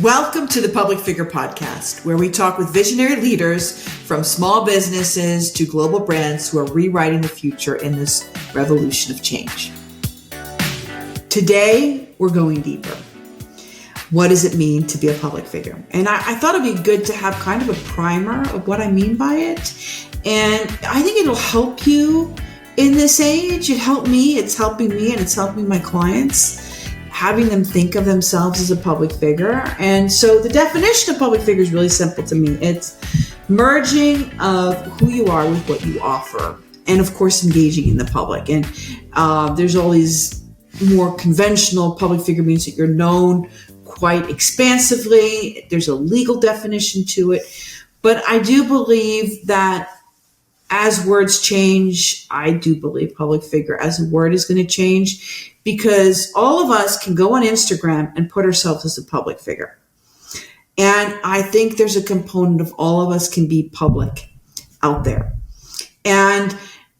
Welcome to the Public Figure Podcast, where we talk with visionary leaders from small businesses to global brands who are rewriting the future in this revolution of change. Today, we're going deeper. What does it mean to be a public figure? And I thought it'd be good to have kind of a primer of what I mean by it. And I think it'll help you in this age. It helped me, it's helping me, and it's helping my clients, having them think of themselves as a public figure. And so the definition of public figure is really simple to me. It's merging of who you are with what you offer. And of course, engaging in the public. And there's all these more conventional public figure means that you're known quite expansively. There's a legal definition to it. But I do believe that as words change, I do believe public figure as a word is going to change, because all of us can go on Instagram and put ourselves as a public figure. And I think there's a component of all of us can be public out there. And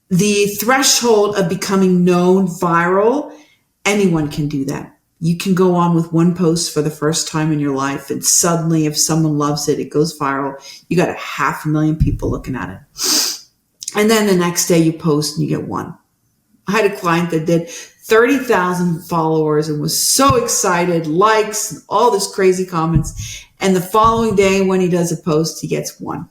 the threshold of becoming known, viral, anyone can do that. You can go on with one post for the first time in your life, and suddenly if someone loves it, it goes viral. You got 500,000 people looking at it. And then the next day you post and you get one. I had a client that did 30,000 followers and was so excited, likes, and all this crazy comments. And the following day when he does a post, he gets one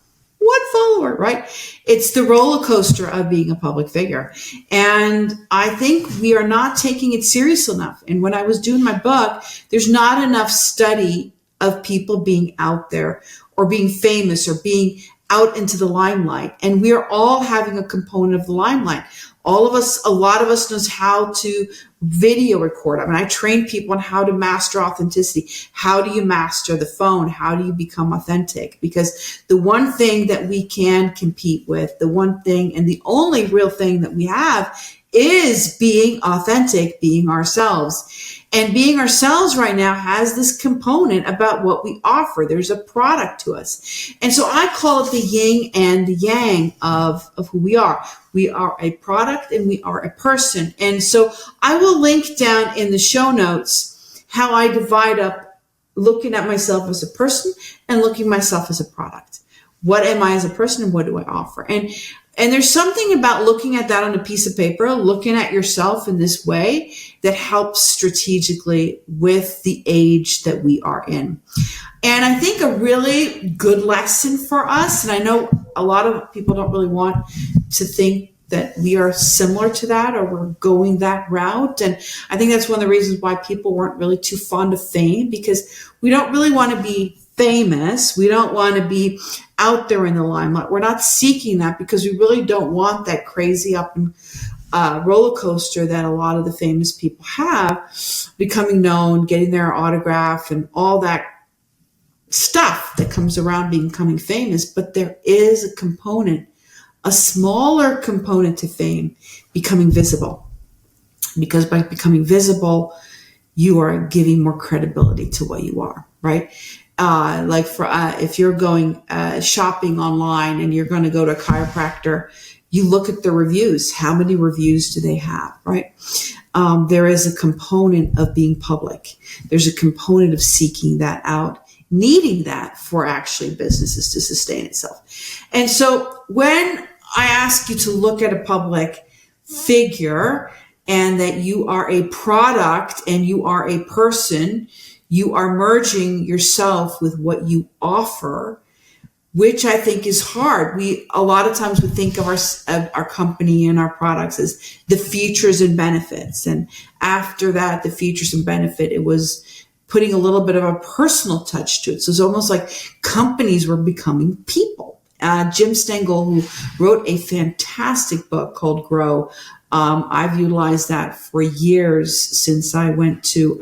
follower, right? It's the roller coaster of being a public figure. And I think we are not taking it serious enough. And when I was doing my book, there's not enough study of people being out there or being famous or being out into the limelight. And we are all having a component of the limelight. All of us, a lot of us knows how to video record. I mean, I train people on how to master authenticity. How do you master the phone? How do you become authentic? Because the one thing that we can compete with, the one thing and the only real thing that we have is being authentic, being ourselves. And being ourselves right now has this component about what we offer. There's a product to us. And so I call it the yin and the yang of who we are. We are a product and we are a person. And so I will link down in the show notes how I divide up looking at myself as a person and looking at myself as a product. What am I as a person and what do I offer? And there's something about looking at that on a piece of paper, looking at yourself in this way that helps strategically with the age that we are in. And I think a really good lesson for us, and I know a lot of people don't really want to think that we are similar to that or we're going that route. And I think that's one of the reasons why people weren't really too fond of fame, because we don't really want to be famous. We don't want to be out there in the limelight. We're not seeking that because we really don't want that crazy up and roller coaster that a lot of the famous people have, becoming known, getting their autograph and all that stuff that comes around becoming famous. But there is a component, a smaller component to fame, becoming visible. Because by becoming visible, you are giving more credibility to what you are, right? Like for if you're going shopping online and you're going to go to a chiropractor, you look at the reviews. How many reviews do they have, right? There is a component of being public. There's a component of seeking that out, needing that for actually businesses to sustain itself. And so when I ask you to look at a public figure and that you are a product and you are a person, you are merging yourself with what you offer, which I think is hard. A lot of times we think of our company and our products as the features and benefits. And after that, the features and benefit, it was putting a little bit of a personal touch to it. So it's almost like companies were becoming people. Jim Stengel, who wrote a fantastic book called Grow, I've utilized that for years since I went to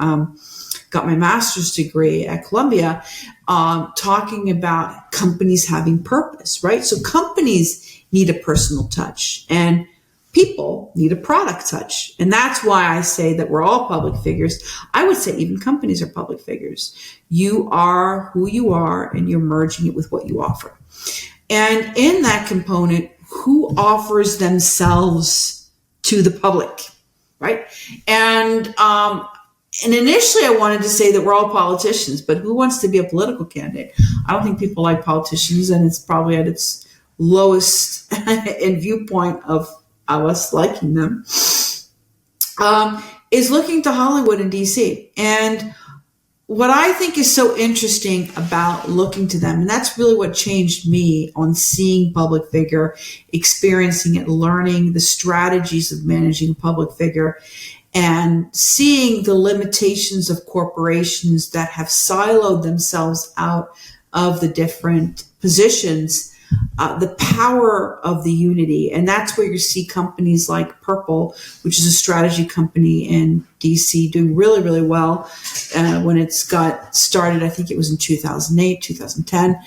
got my master's degree at Columbia, talking about companies having purpose, right? So companies need a personal touch and people need a product touch. And that's why I say that we're all public figures. I would say even companies are public figures. You are who you are and you're merging it with what you offer. And in that component, who offers themselves to the public, right? And And initially I wanted to say that we're all politicians, but who wants to be a political candidate? I don't think people like politicians, and it's probably at its lowest in viewpoint of us liking them, is looking to Hollywood and DC. And what I think is so interesting about looking to them, and that's really what changed me on seeing public figure, experiencing it, learning the strategies of managing a public figure, and seeing the limitations of corporations that have siloed themselves out of the different positions, the power of the unity. And that's where you see companies like Purple, which is a strategy company in DC, doing really, really well. When it's got started, I think it was in 2008, 2010,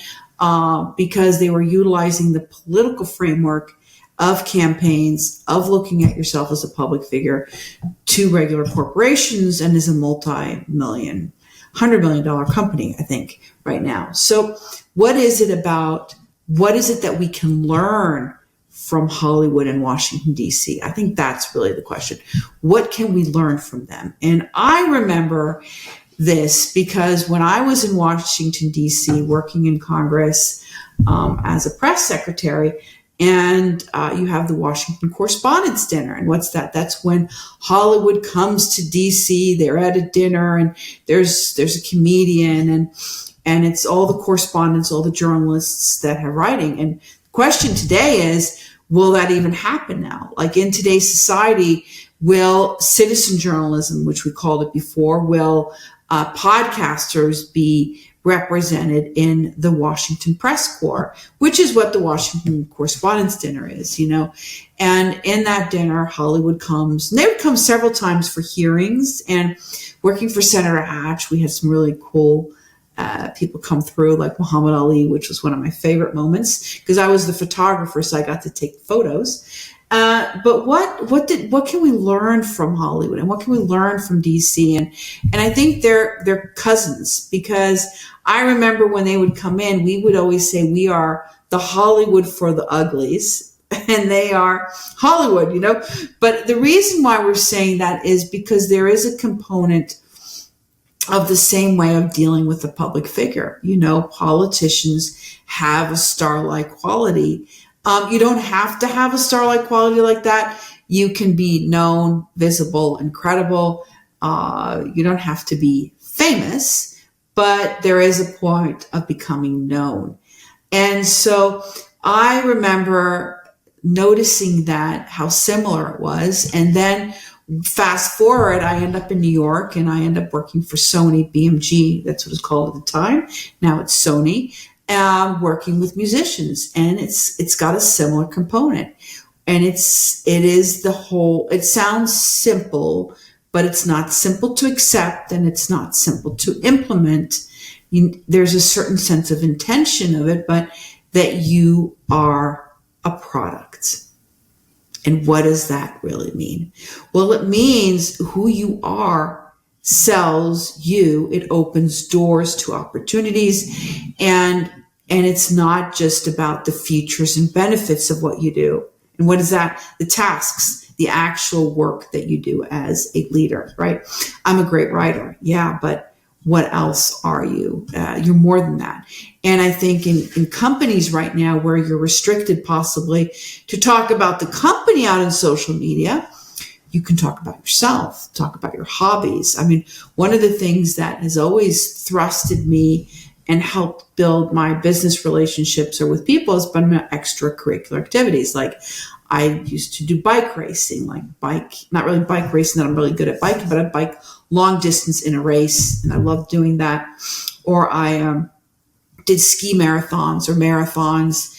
because they were utilizing the political framework of campaigns, of looking at yourself as a public figure to regular corporations, and is a $100 million company, I think, right now. So what is it that we can learn from Hollywood and Washington, D.C.? I think that's really the question. What can we learn from them? And I remember this because when I was in Washington, D.C., working in Congress as a press secretary, and you have the Washington Correspondents' Dinner. And what's that? That's when Hollywood comes to DC. They're at a dinner, and there's a comedian, and it's all the correspondents, all the journalists that have writing. And the question today is, will that even happen now? Like in today's society, will citizen journalism, which we called it before, will podcasters be represented in the Washington Press Corps, which is what the Washington Correspondents' Dinner is, And in that dinner, Hollywood comes, and they would come several times for hearings. And working for Senator Hatch, we had some really cool people come through, like Muhammad Ali, which was one of my favorite moments because I was the photographer, so I got to take photos. But what can we learn from Hollywood, and what can we learn from DC? And I think they're cousins, because I remember when they would come in, we would always say we are the Hollywood for the uglies, and they are Hollywood, But the reason why we're saying that is because there is a component of the same way of dealing with a public figure. Politicians have a star-like quality. You don't have to have a star-like quality like that. You can be known, visible, and credible. You don't have to be famous, but there is a point of becoming known. And so I remember noticing that, how similar it was. And then fast forward, I end up in New York, and I end up working for Sony BMG. That's what it was called at the time. Now it's Sony. Working with musicians, and it's got a similar component, and it sounds simple, but it's not simple to accept, and it's not simple to implement. There's a certain sense of intention of it, but that you are a product. And what does that really mean? Well, it means who you are sells you. It opens doors to opportunities, and it's not just about the features and benefits of what you do. And what is that? The tasks, the actual work that you do as a leader, right? I'm a great writer. Yeah, but what else are you? You're more than that. And I think in companies right now where you're restricted possibly to talk about the company out in social media, you can talk about yourself, talk about your hobbies. I mean, one of the things that has always thrusted me and helped build my business relationships or with people has been my extracurricular activities. Like I used to do bike racing, not really bike racing that I'm really good at biking, but I bike long distance in a race, and I love doing that. Or I did ski marathons or marathons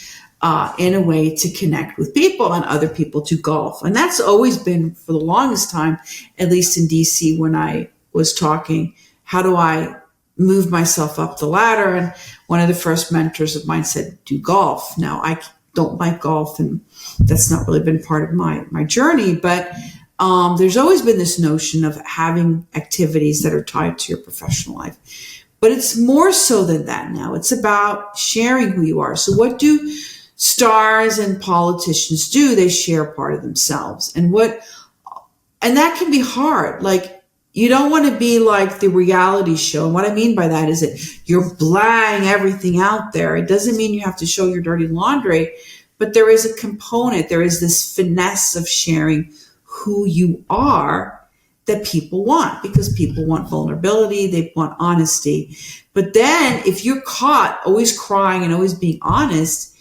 in a way to connect with people, and other people to golf. And that's always been, for the longest time, at least in DC, when I was talking, how do I move myself up the ladder? And one of the first mentors of mine said, do golf. Now, I don't like golf, and that's not really been part of my journey, but there's always been this notion of having activities that are tied to your professional life. But it's more so than that now. It's about sharing who you are. So what do stars and politicians do? They share part of themselves. And that can be hard. Like, you don't want to be like the reality show. And what I mean by that is that you're blaring everything out there. It doesn't mean you have to show your dirty laundry, but there is a component. There is this finesse of sharing who you are that people want, because people want vulnerability. They want honesty. But then if you're caught always crying and always being honest,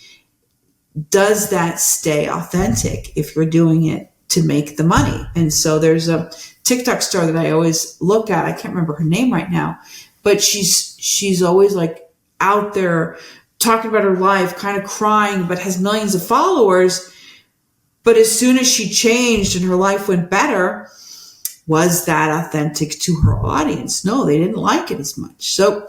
does that stay authentic if you're doing it to make the money? And so there's a TikTok star that I always look at. I can't remember her name right now, but she's always like out there talking about her life, kind of crying, but has millions of followers. But as soon as she changed and her life went better, was that authentic to her audience? No, they didn't like it as much. So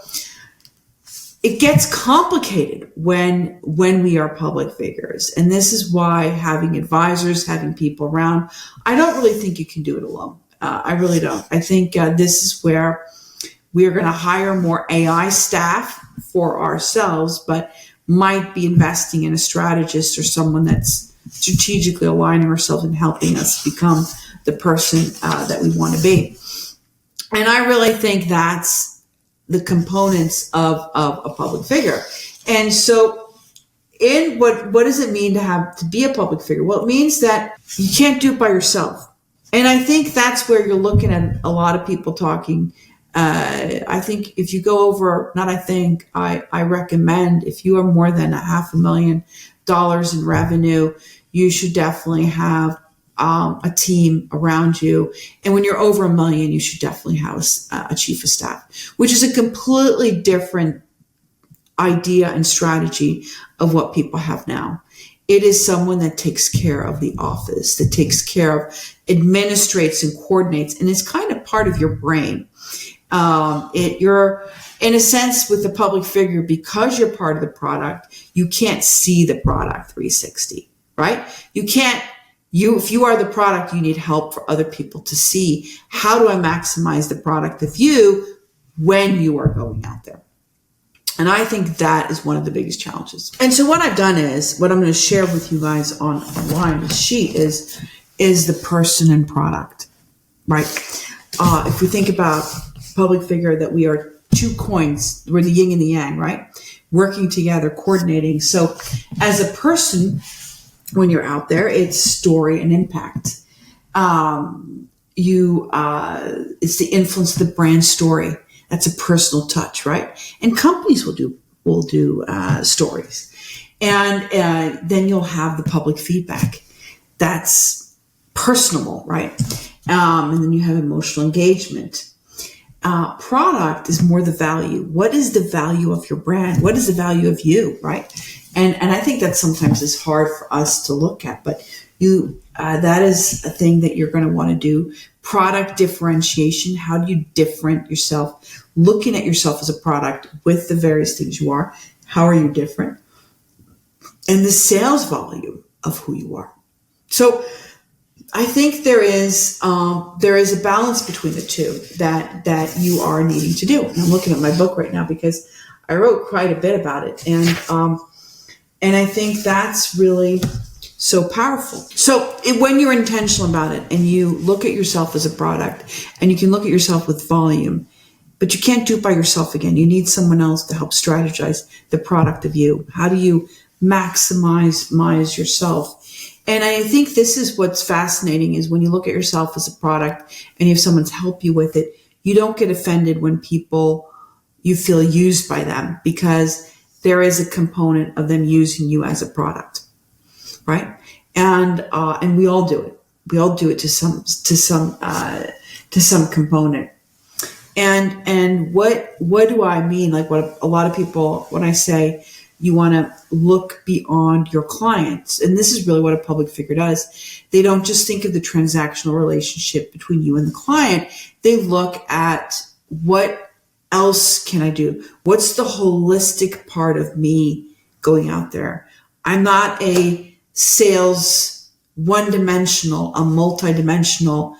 it gets complicated when we are public figures. And this is why having advisors, having people around, I don't really think you can do it alone. I really don't. I think this is where we are going to hire more AI staff for ourselves, but might be investing in a strategist or someone that's strategically aligning ourselves and helping us become the person that we want to be. And I really think that's the components of a public figure. And so in what does it mean to be a public figure? Well, it means that you can't do it by yourself. And I think that's where you're looking at a lot of people talking. I think if you go over, I recommend, if you are more than $500,000 in revenue, you should definitely have a team around you. And when you're over $1 million, you should definitely have a chief of staff, which is a completely different idea and strategy of what people have now. It is someone that takes care of the office, that takes care of, administrates and coordinates, and it's kind of part of your brain. You're, in a sense, with the public figure, because you're part of the product, you can't see the product 360, right? If you are the product, you need help for other people to see, how do I maximize the product of you when you are going out there? And I think that is one of the biggest challenges. And so what I've done is, what I'm going to share with you guys online, this sheet is the person and product, right? If we think about public figure, that we are two coins, we're the yin and the yang, right? Working together, coordinating. So as a person, when you're out there, it's story and impact. It's the influence of the brand story. That's a personal touch, right? And companies will do stories, and then you'll have the public feedback. That's personable, right? And then you have emotional engagement. Product is more the value. What is the value of your brand? What is the value of you, right? And I think that sometimes is hard for us to look at, but that is a thing that you're going to want to do. Product differentiation. How do you different yourself? Looking at yourself as a product with the various things you are. How are you different? And the sales volume of who you are. So I think there is a balance between the two that you are needing to do. And I'm looking at my book right now because I wrote quite a bit about it. And I think that's really so powerful. So when you're intentional about it and you look at yourself as a product, and you can look at yourself with volume, but you can't do it by yourself again. You need someone else to help strategize the product of you. How do you maximize yourself? And I think this is what's fascinating, is when you look at yourself as a product and you have someone to help you with it, you don't get offended when you feel used by them, because there is a component of them using you as a product. Right. And we all do it. We all do it to some component. And what do I mean? Like, what a lot of people, when I say you want to look beyond your clients, and this is really what a public figure does. They don't just think of the transactional relationship between you and the client. They look at, what else can I do? What's the holistic part of me going out there? I'm not a sales one-dimensional, a multidimensional,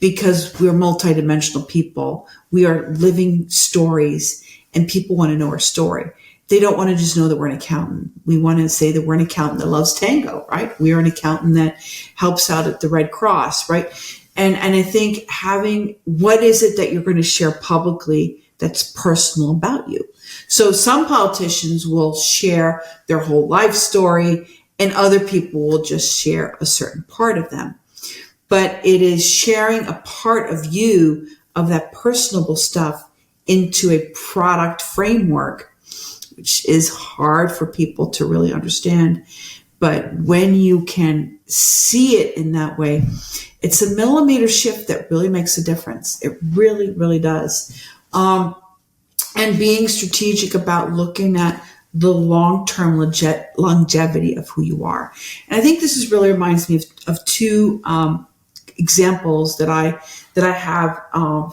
because we're multidimensional people. We are living stories, and people want to know our story. They don't want to just know that we're an accountant. We want to say that we're an accountant that loves tango, right? We are an accountant that helps out at the Red Cross, right? And I think having, what is it that you're going to share publicly that's personal about you? So some politicians will share their whole life story, and other people will just share a certain part of them. But it is sharing a part of you, of that personable stuff, into a product framework, which is hard for people to really understand. But when you can see it in that way, it's a millimeter shift that really makes a difference. It really, really does. And being strategic about looking at the long-term longevity of who you are. And I think this really reminds me of two examples that I have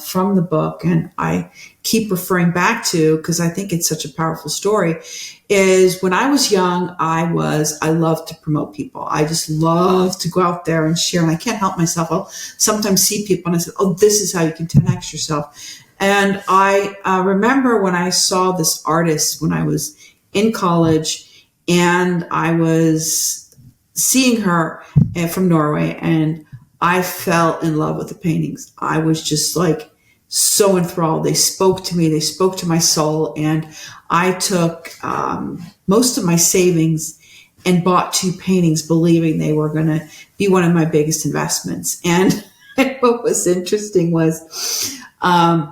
from the book, and I keep referring back to because I think it's such a powerful story. Is when I was young, I loved to promote people. I just love to go out there and share, and I can't help myself. I'll sometimes see people and I say, "Oh, this is how you can 10x yourself." And I remember when I saw this artist when I was in college, and I was seeing her from Norway, and I fell in love with the paintings. I was just like so enthralled. They spoke to me. They spoke to my soul. And I took most of my savings and bought 2 paintings, believing they were going to be one of my biggest investments. And what was interesting was, and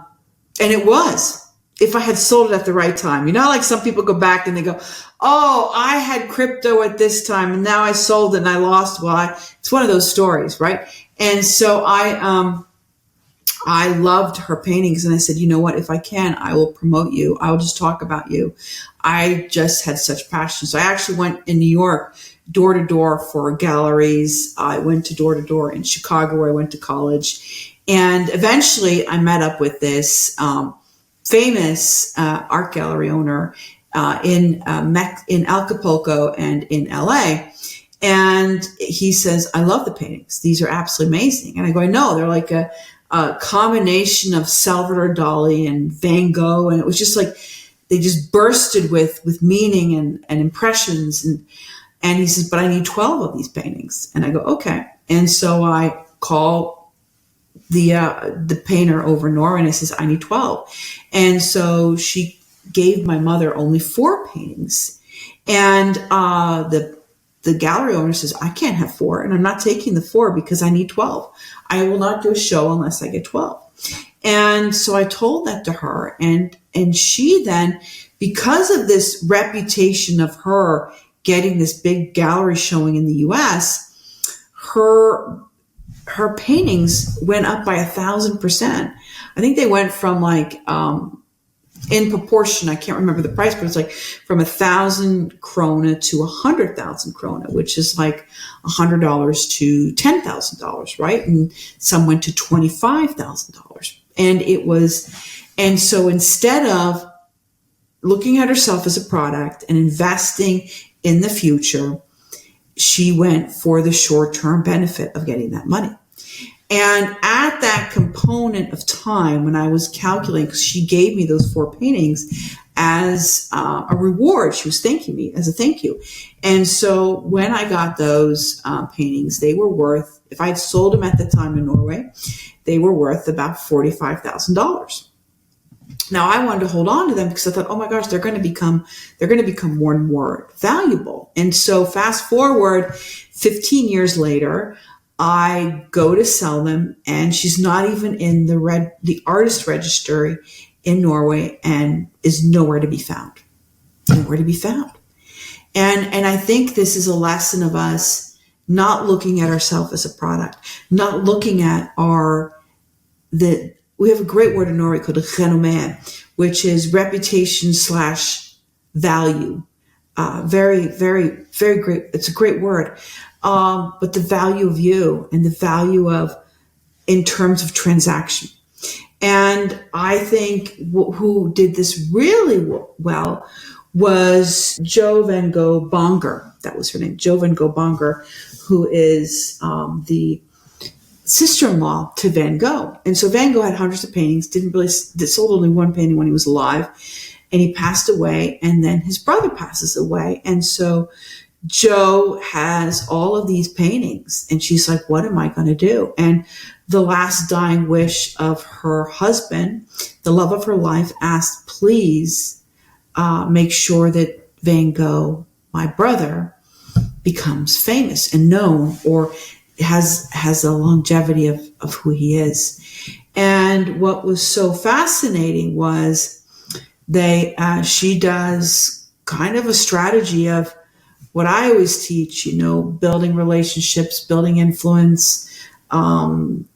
it was, if I had sold it at the right time. You know, like some people go back and they go, "Oh, I had crypto at this time and now I sold it and I lost." Well, it's one of those stories, right? And so I loved her paintings, and I said, "You know what? If I can, I will promote you. I will just talk about you." I just had such passion. So I actually went in New York door to door for galleries. I went to door in Chicago, where I went to college. And eventually I met up with this famous art gallery owner in Acapulco and in LA. And he says, "I love the paintings. These are absolutely amazing." And I go, "I know, they're like a combination of Salvador Dali and Van Gogh." And it was just like, they just bursted with meaning and impressions. And he says, "But I need 12 of these paintings." And I go, "Okay." And so I call the painter over in Norway, and I says, "I need 12. And so she gave my mother only 4 paintings. And the gallery owner says, "I can't have 4, and I'm not taking the 4 because I need 12. I will not do a show unless I get 12. And so I told that to her, and she then, because of this reputation of her getting this big gallery showing in the US, her paintings went up by 1,000%. I think they went from like, in proportion, I can't remember the price, but it's like from 1,000 krona to 100,000 krona, which is like $100 to $10,000, right? And some went to $25,000. And so instead of looking at herself as a product and investing in the future, she went for the short-term benefit of getting that money. And at that component of time, when I was calculating, because she gave me those 4 paintings as a reward, she was thanking me as a thank you. And so when I got those paintings, they were worth, if I had sold them at the time in Norway, they were worth about $45,000. Now I wanted to hold on to them because I thought, oh my gosh, they're going to become more and more valuable. And so fast forward 15 years later, I go to sell them, and she's not even in the artist registry in Norway, and is nowhere to be found. Nowhere to be found. And I think this is a lesson of us not looking at ourselves as a product, not looking at we have a great word in Norway called renommé, which is reputation / value. Very, very, very great. It's a great word. But the value of you, and the value of, in terms of transaction. And I think who did this really well was Jo Van Gogh Bonger. That was her name, Jo Van Gogh Bonger, who is the sister-in-law to Van Gogh. And so Van Gogh had hundreds of paintings, sold only 1 painting when he was alive, and he passed away, and then his brother passes away. And so Jo has all of these paintings, and she's like, what am I going to do? And the last dying wish of her husband, the love of her life, asked, please make sure that Van Gogh, my brother, becomes famous and known, or has a longevity of who he is. And what was so fascinating was she does kind of a strategy of what I always teach, building relationships, building influence,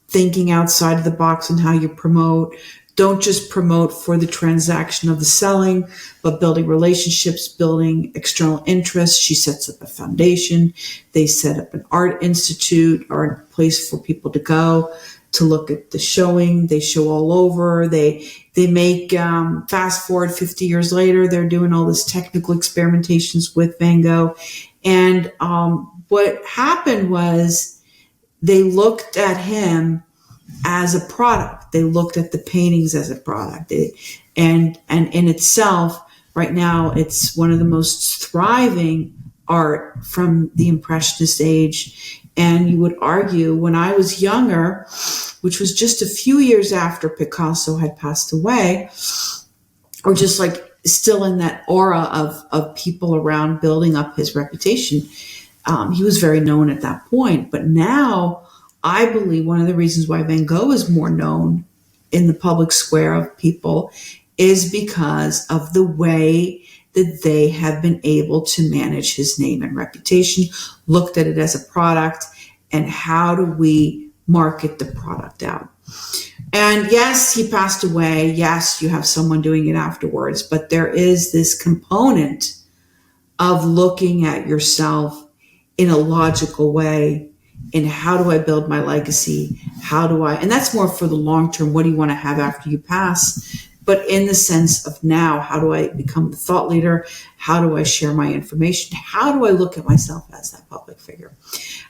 thinking outside of the box on how you promote. Don't just promote for the transaction of the selling, but building relationships, building external interests. She sets up a foundation. They set up an art institute or a place for people to go to look at the showing. They show all over. They make, fast forward 50 years later, they're doing all this technical experimentations with Van Gogh. And what happened was they looked at him as a product. They looked at the paintings as a product. And in itself, right now, it's one of the most thriving art from the Impressionist age. And you would argue, when I was younger, which was just a few years after Picasso had passed away, or just like still in that aura of people around building up his reputation, he was very known at that point. But now, I believe one of the reasons why Van Gogh is more known in the public square of people is because of the way that they have been able to manage his name and reputation, looked at it as a product, and how do we market the product out. And yes, he passed away. Yes, you have someone doing it afterwards, but there is this component of looking at yourself in a logical way. And how do I build my legacy? And that's more for the long term. What do you want to have after you pass? But in the sense of now, how do I become the thought leader? How do I share my information? How do I look at myself as that public figure?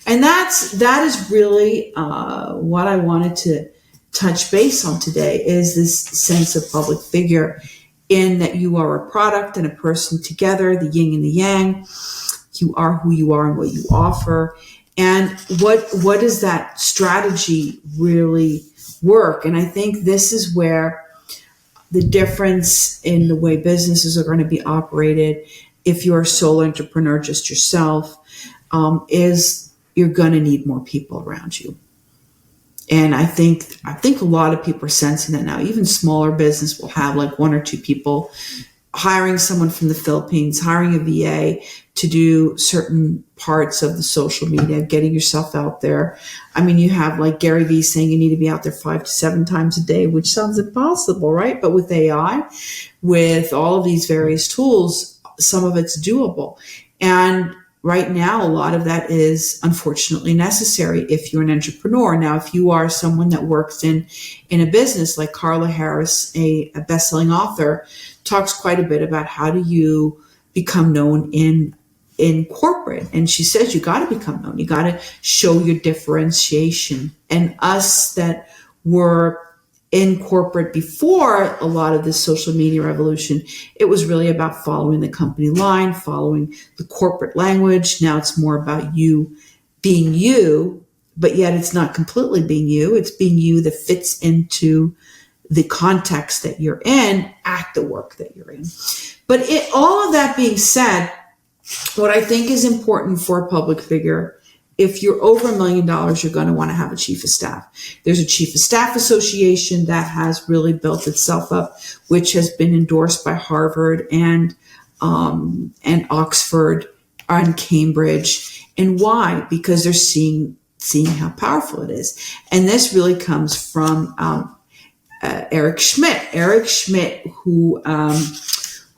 And that is really what I wanted to touch base on today, is this sense of public figure, in that you are a product and a person together, the yin and the yang. You are who you are and what you offer. And what does that strategy really work? And I think this is where the difference in the way businesses are going to be operated, if you're a sole entrepreneur just yourself, is you're going to need more people around you. And I think a lot of people are sensing that now. Even smaller business will have like one or two people, hiring someone from the Philippines, hiring a VA to do certain parts of the social media, getting yourself out there. I mean, you have like Gary Vee saying you need to be out there 5 to 7 times a day, which sounds impossible, right? But with AI, with all of these various tools, some of it's doable. And right now, a lot of that is unfortunately necessary if you're an entrepreneur. Now, if you are someone that works in a business, like Carla Harris, a best-selling author, talks quite a bit about how do you become known in corporate. And she says you got to become known. You got to show your differentiation. And us that were in corporate before a lot of this social media revolution, it was really about following the company line, following the corporate language. Now it's more about you being you, but yet it's not completely being you. It's being you that fits into the context that you're in at the work that you're in. But all of that being said, what I think is important for a public figure, if you're over $1 million, you're going to want to have a chief of staff. There's a chief of staff association that has really built itself up, which has been endorsed by Harvard and Oxford and Cambridge. And why? Because they're seeing how powerful it is. And this really comes from Eric Schmidt. Eric Schmidt, who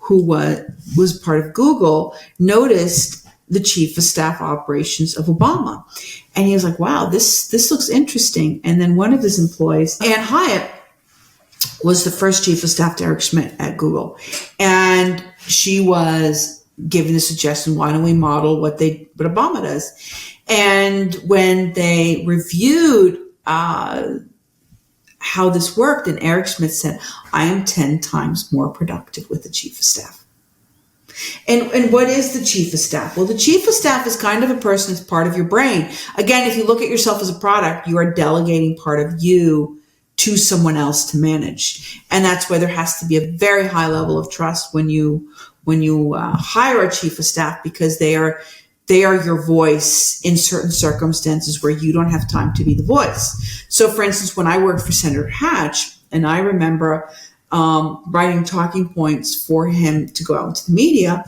was part of Google, noticed the chief of staff operations of Obama. And he was like, wow, this looks interesting. And then one of his employees, Ann Hyatt, was the first chief of staff to Eric Schmidt at Google. And she was given the suggestion, why don't we model what Obama does? And when they reviewed how this worked, and Eric Schmidt said, I am 10 times more productive with the chief of staff. And what is the chief of staff? Well, the chief of staff is kind of a person that's part of your brain. Again, if you look at yourself as a product, you are delegating part of you to someone else to manage. And that's why there has to be a very high level of trust when you hire a chief of staff, because they are your voice in certain circumstances where you don't have time to be the voice. So for instance, when I worked for Senator Hatch, and I remember writing talking points for him to go out into the media,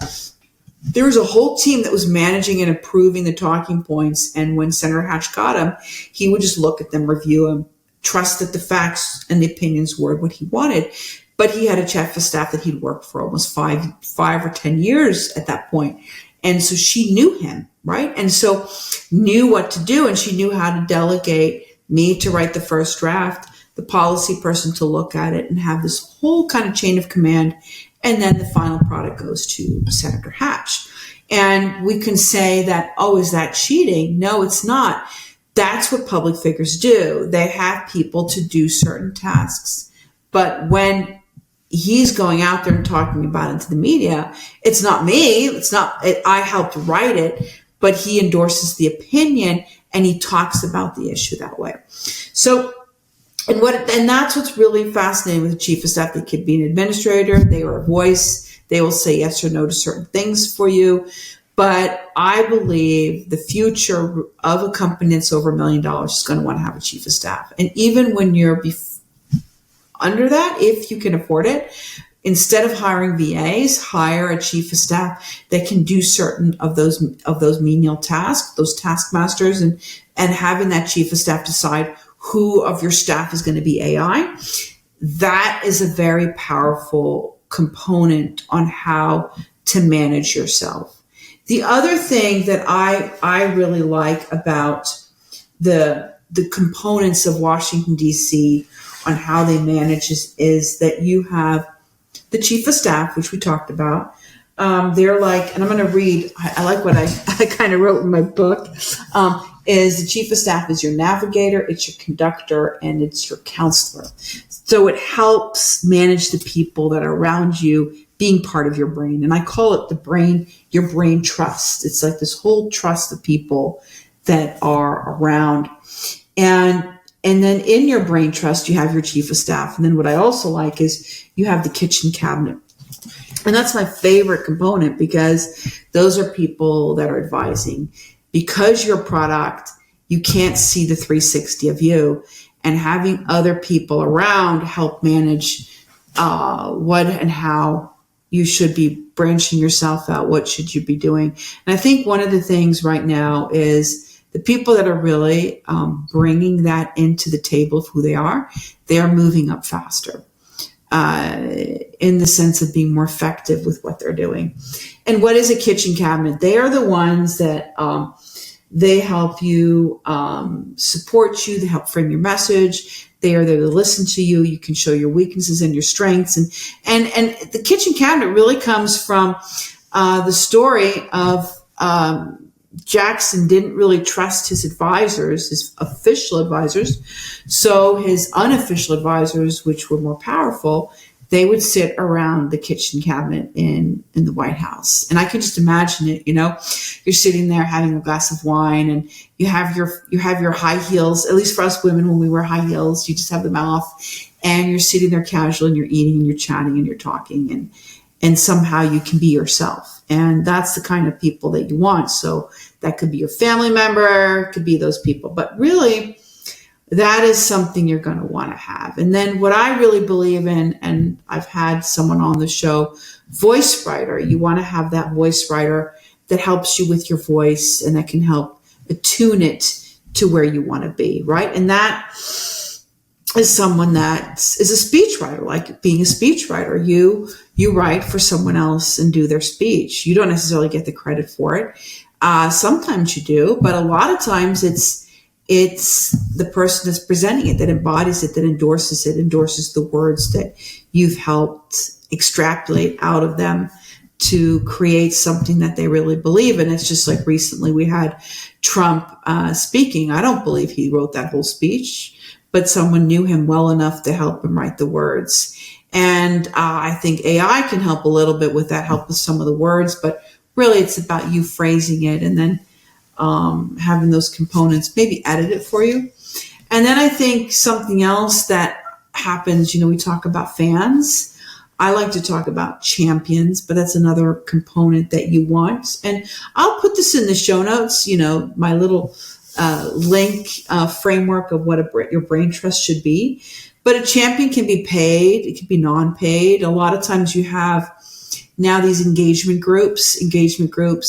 there was a whole team that was managing and approving the talking points. And when Senator Hatch got them, he would just look at them, review them, trust that the facts and the opinions were what he wanted. But he had a chief of staff that he'd worked for almost five or 10 years at that point. And so she knew him, right? And so knew what to do. And she knew how to delegate me to write the first draft, the policy person to look at it, and have this whole kind of chain of command. And then the final product goes to Senator Hatch. And we can say that, oh, is that cheating? No, it's not. That's what public figures do. They have people to do certain tasks. But when he's going out there and talking about it to the media, it's not me. I helped write it, but he endorses the opinion and he talks about the issue that way. So, and that's what's really fascinating with the chief of staff. They could be an administrator. They are a voice. They will say yes or no to certain things for you. But I believe the future of a company that's over $1 million is going to want to have a chief of staff. And even when you're under that, if you can afford it, instead of hiring VAs, hire a chief of staff that can do certain of those menial tasks, those taskmasters, and having that chief of staff decide who of your staff is going to be AI. That is a very powerful component on how to manage yourself. The other thing that I really like about the components of Washington, D.C., on how they manage is that you have the chief of staff, which we talked about. They're like, and I'm going to read, I like what I kind of wrote in my book, is the chief of staff is your navigator, it's your conductor, and it's your counselor. So it helps manage the people that are around you being part of your brain. And I call it your brain trust. It's like this whole trust of people that are around. And then in your brain trust, you have your chief of staff. And then what I also like is you have the kitchen cabinet. And that's my favorite component, because those are people that are advising. Because you're a product, you can't see the 360 of you. And having other people around help manage what and how you should be branching yourself out. What should you be doing? And I think one of the things right now is the people that are really bringing that into the table of who they are moving up faster in the sense of being more effective with what they're doing. And what is a kitchen cabinet? They are the ones that they help you, support you, they help frame your message. They are there to listen to you. You can show your weaknesses and your strengths. And the kitchen cabinet really comes from the story of Jackson didn't really trust his advisors, his official advisors. So his unofficial advisors, which were more powerful, they would sit around the kitchen cabinet in the White House. And I could just imagine it, you're sitting there having a glass of wine and you have your high heels. At least for us women, when we wear high heels, you just have them off and you're sitting there casual and you're eating and you're chatting and you're talking and somehow you can be yourself. And that's the kind of people that you want. So that could be your family member, it could be those people. But really, that is something you're going to want to have. And then what I really believe in, and I've had someone on the show, voice writer. You want to have that voice writer that helps you with your voice and that can help attune it to where you want to be, right? And that is someone that is a speechwriter, like being a speechwriter. You write for someone else and do their speech. You don't necessarily get the credit for it. Sometimes you do, but a lot of times it's the person that's presenting it that embodies it, that endorses the words that you've helped extrapolate out of them to create something that they really believe in. It's just like recently we had Trump speaking. I don't believe he wrote that whole speech, but someone knew him well enough to help him write the words. And I think AI can help a little bit with that, help with some of the words, but really it's about you phrasing it and then having those components maybe edit it for you. And then I think something else that happens, we talk about fans. I like to talk about champions, but that's another component that you want. And I'll put this in the show notes, my little link framework of what your brain trust should be. But a champion can be paid. It can be non-paid. A lot of times you have now these engagement groups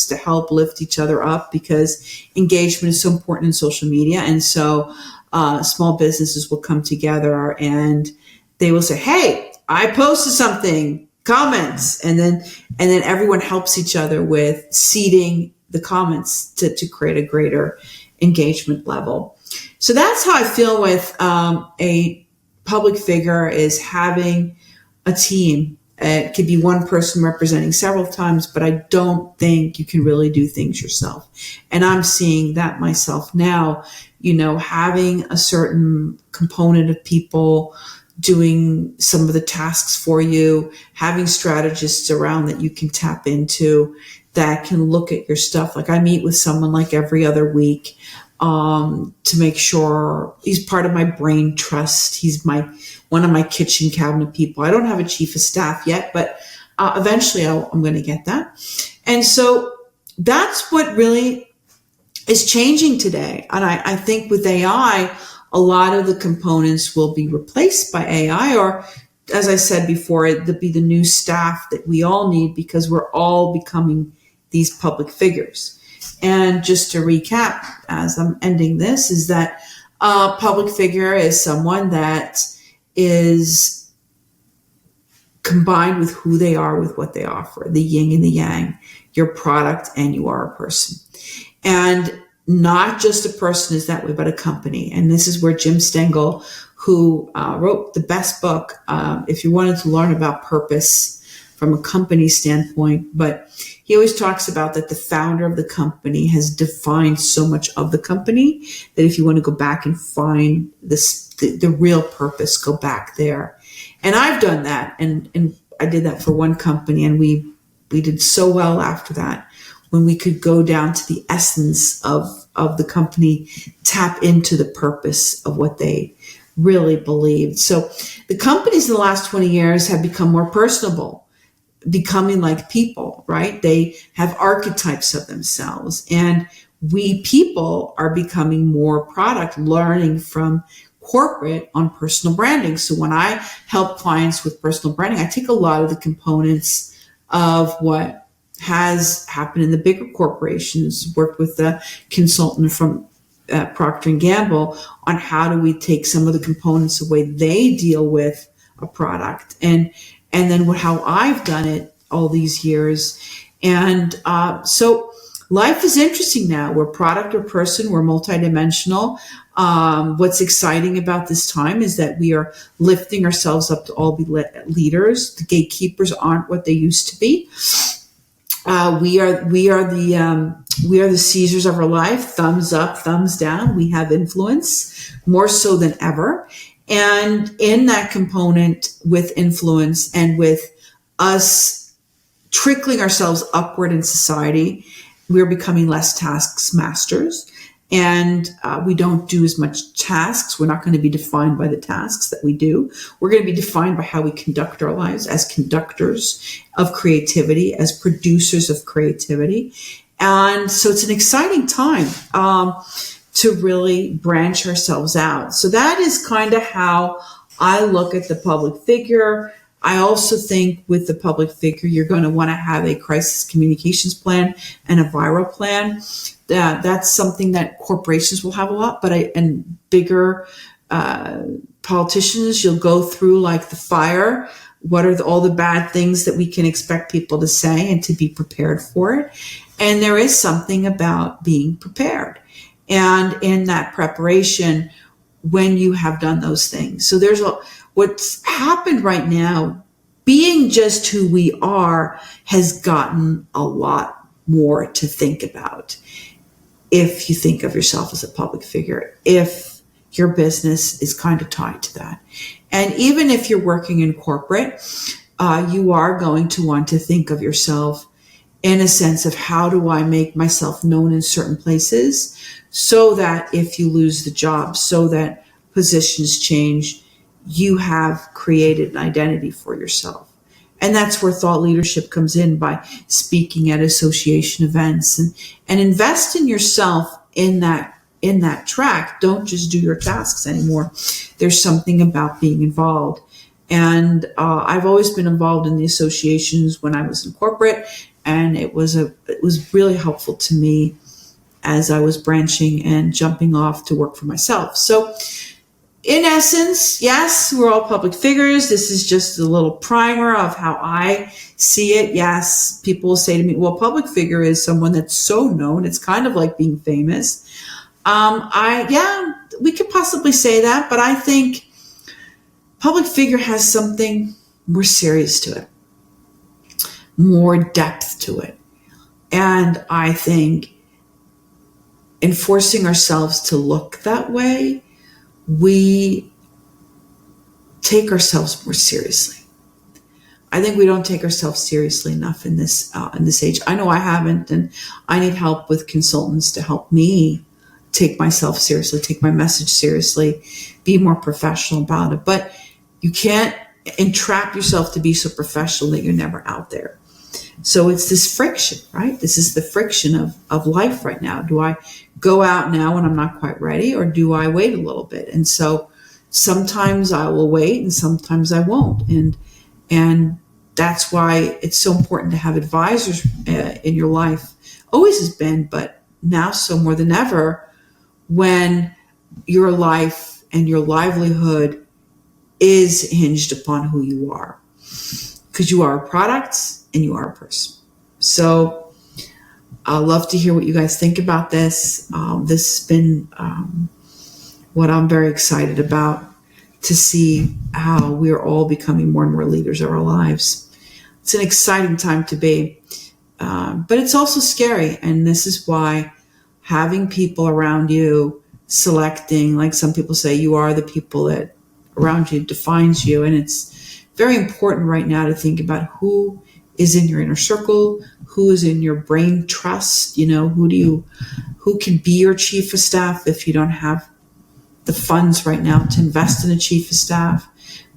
to help lift each other up, because engagement is so important in social media. And so small businesses will come together and they will say, hey, I posted something, comments. And then everyone helps each other with seeding the comments to create a greater engagement level. So that's how I feel with a public figure, is having a team. It could be one person representing several times, but I don't think you can really do things yourself. And I'm seeing that myself now, having a certain component of people doing some of the tasks for you, having strategists around that you can tap into that can look at your stuff. Like I meet with someone like every other week to make sure he's part of my brain trust. He's one of my kitchen cabinet people. I don't have a chief of staff yet, but eventually I'm going to get that. And so that's what really is changing today. And I think with AI, a lot of the components will be replaced by AI, or as I said before, it'll be the new staff that we all need, because we're all becoming these public figures. And just to recap, as I'm ending this, is that a public figure is someone that is combined with who they are, with what they offer, the yin and the yang, your product, and you are a person. And not just a person is that way, but a company. And this is where Jim Stengel, who wrote the best book, if you wanted to learn about purpose from a company standpoint, but he always talks about that the founder of the company has defined so much of the company that if you want to go back and find the real purpose, go back there. And I've done that. And I did that for one company, and we did so well after that, when we could go down to the essence of the company, tap into the purpose of what they really believed. So the companies in the last 20 years have become more personable, becoming like people, right? They have archetypes of themselves, and we people are becoming more product, learning from corporate on personal branding. So when I help clients with personal branding, I take a lot of the components of what has happened in the bigger corporations, worked with the consultant from Procter & Gamble on how do we take some of the components, the way they deal with a product, and then how I've done it all these years. And so life is interesting now. We're product or person. We're multidimensional. What's exciting about this time is that we are lifting ourselves up to all be leaders. The gatekeepers aren't what they used to be. We are the Caesars of our life. Thumbs up, thumbs down. We have influence more so than ever. And in that component, with influence and with us trickling ourselves upward in society, we're becoming less tasks masters. And we don't do as much tasks. We're not going to be defined by the tasks that we do. We're going to be defined by how we conduct our lives as conductors of creativity, as producers of creativity. And so it's an exciting time to really branch ourselves out. So that is kind of how I look at the public figure. I also think with the public figure, you're going to want to have a crisis communications plan and a viral plan. That's something that corporations will have a lot, and bigger politicians, you'll go through like the fire. What are all the bad things that we can expect people to say and to be prepared for it? And there is something about being prepared. And in that preparation, when you have done those things. So what's happened right now, being just who we are has gotten a lot more to think about. If you think of yourself as a public figure, if your business is kind of tied to that. And even if you're working in corporate, you are going to want to think of yourself in a sense of how do I make myself known in certain places so that if you lose the job, so that positions change, you have created an identity for yourself. And that's where thought leadership comes in, by speaking at association events, and invest in yourself in that track. Don't just do your tasks anymore. There's something about being involved. And I've always been involved in the associations when I was in corporate, and it was really helpful to me as I was branching and jumping off to work for myself. So in essence, yes, we're all public figures. This is just a little primer of how I see it. Yes, people will say to me, well, public figure is someone that's so known. It's kind of like being famous. We could possibly say that, but I think public figure has something more serious to it, more depth to it. And I think in forcing ourselves to look that way, we take ourselves more seriously. I think we don't take ourselves seriously enough in this age. I know I haven't, and I need help with consultants to help me take myself seriously, take my message seriously, be more professional about it. But you can't entrap yourself to be so professional that you're never out there. So it's this friction, right? This is the friction of life right now. Do I go out now when I'm not quite ready, or do I wait a little bit? And so sometimes I will wait and sometimes I won't. And that's why it's so important to have advisors in your life. Always has been, but now so more than ever, when your life and your livelihood is hinged upon who you are. Because you are a product and you are a person. So I'd love to hear what you guys think about this. This has been what I'm very excited about, to see how we're all becoming more and more leaders of our lives. It's an exciting time to be, but it's also scary. And this is why having people around you, selecting, like some people say, you are the people that around you defines you. And it's very important right now to think about who is in your inner circle, who is in your brain trust, who can be your chief of staff if you don't have the funds right now to invest in a chief of staff.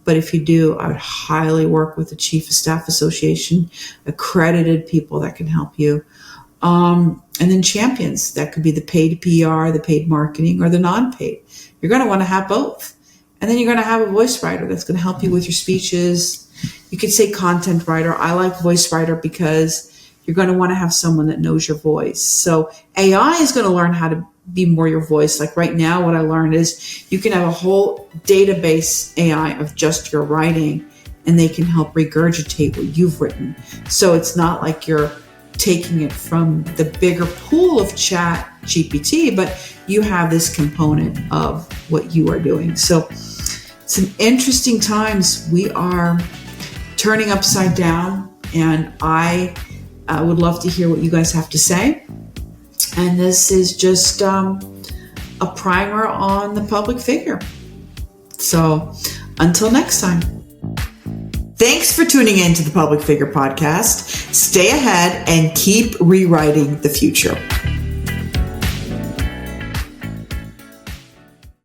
But if you do, I would highly work with the Chief of Staff Association, accredited people that can help you. And then champions, that could be the paid PR, the paid marketing, or the non-paid. You're going to want to have both. And then you're going to have a voice writer that's going to help you with your speeches. You could say content writer. I like voice writer because you're going to want to have someone that knows your voice. So AI is going to learn how to be more your voice. Like right now, what I learned is you can have a whole database AI of just your writing, and they can help regurgitate what you've written. So it's not like you're taking it from the bigger pool of chat GPT, but you have this component of what you are doing. So it's an interesting times. We are turning upside down, and I would love to hear what you guys have to say. And this is just a primer on the public figure. So until next time. Thanks for tuning in to the Public Figure Podcast. Stay ahead and keep rewriting the future.